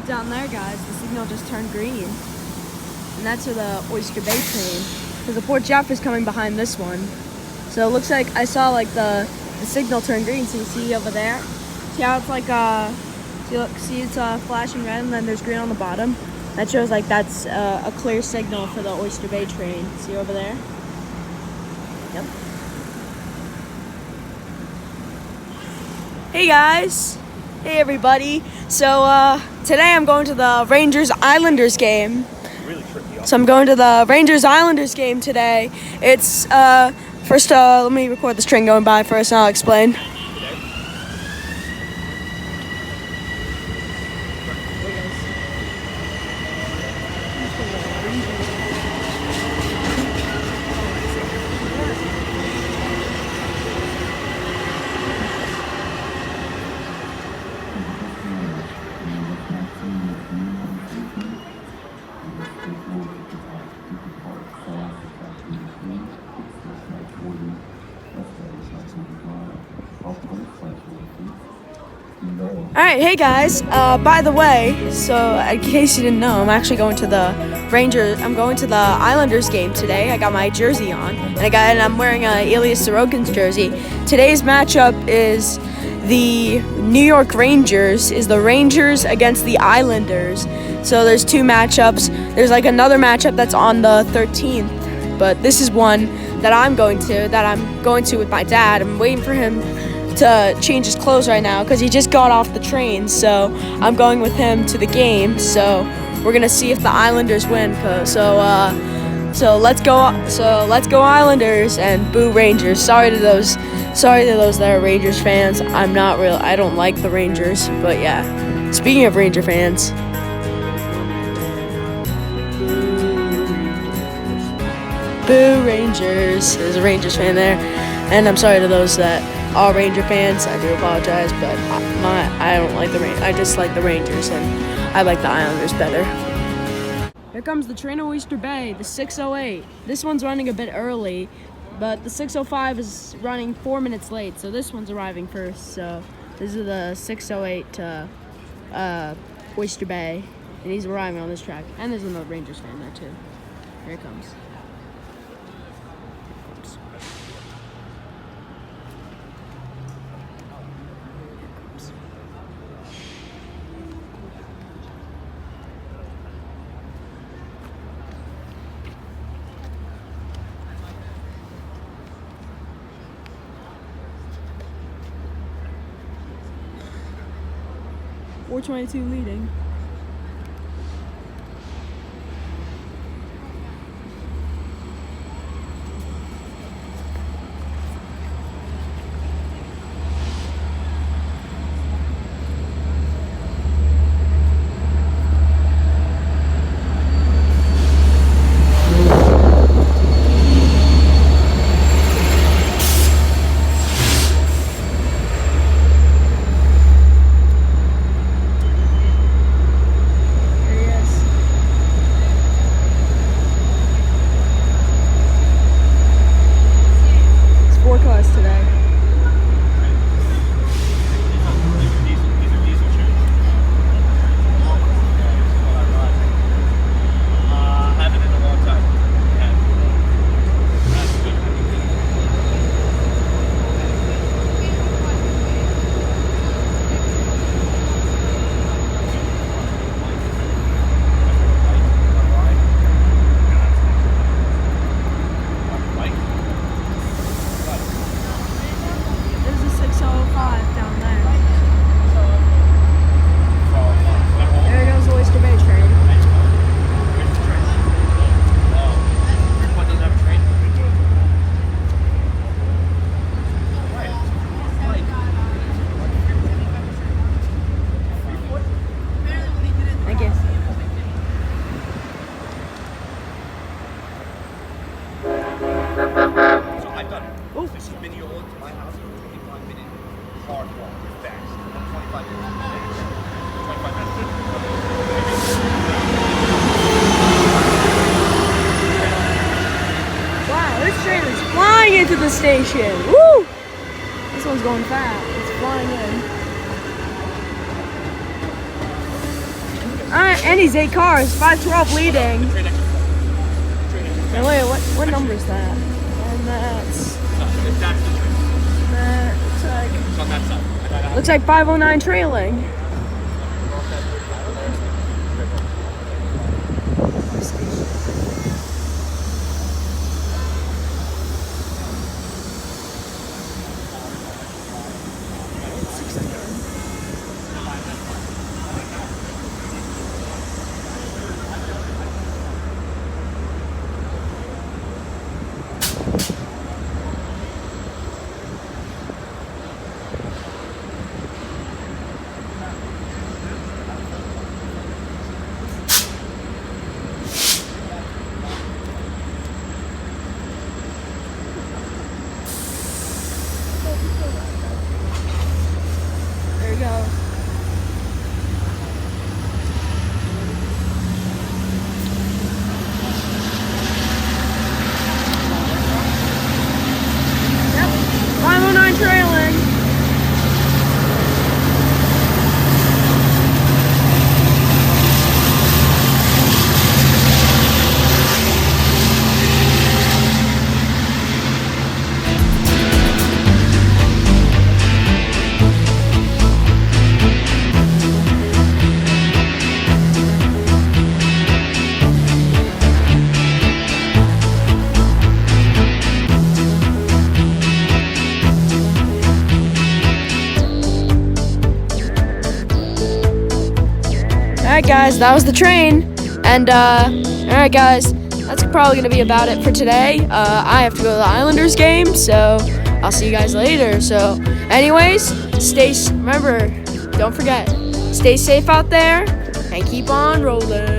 down there, guys, the signal just turned green. And that's for the Oyster Bay train. Because the Port Jeff is coming behind this one. So it looks like I saw like the signal turn green. So you see over there? See how it's like, see it's flashing red and then there's green on the bottom? That shows like that's a clear signal for the Oyster Bay train. See over there? Yep. Hey guys! Hey everybody! So today I'm going to the Rangers-Islanders game. Really tricky. So I'm going to the Rangers-Islanders game today. It's, first let me record this train going by first and I'll explain. Alright, hey guys, by the way, so in case you didn't know, I'm actually going to the Islanders game today. I got my jersey on, and I'm wearing Elias Sorokin's jersey. Today's matchup is the New York Rangers, the Rangers against the Islanders. So there's two matchups. There's like another matchup that's on the 13th, but this is one that I'm going to with my dad. I'm waiting for him to change his clothes right now because he just got off the train, so I'm going with him to the game. So we're gonna see if the Islanders win. So let's go Islanders and boo Rangers. Sorry to those that are Rangers fans. I don't like the Rangers, but yeah. Speaking of Ranger fans, boo Rangers. There's a Rangers fan there, and I'm sorry to those that are Ranger fans. I do apologize, but I don't like the Rangers. I dislike the Rangers, and I like the Islanders better. Here comes the train to Oyster Bay, the 6:08. This one's running a bit early, but the 6:05 is running 4 minutes late, so this one's arriving first. So this is the 6:08 to Oyster Bay, and he's arriving on this track. And there's another Rangers fan there too. Here it comes. 4:22 leading. Oh, this is Mineola to my house in a 25-minute hard walk. Fast. 25 minutes. 25 minutes. Wow, this train is flying into the station. Woo! This one's going fast. It's flying in. And he's 8 cars, 512 leading. Now, wait, what number is that? And that's looks like 509 trailing. There you go. Yep, 509 trailing. Alright guys, that was the train. And alright guys, that's probably gonna be about it for today. I have to go to the Islanders game, so I'll see you guys later. So anyways, remember, don't forget, stay safe out there and keep on rolling.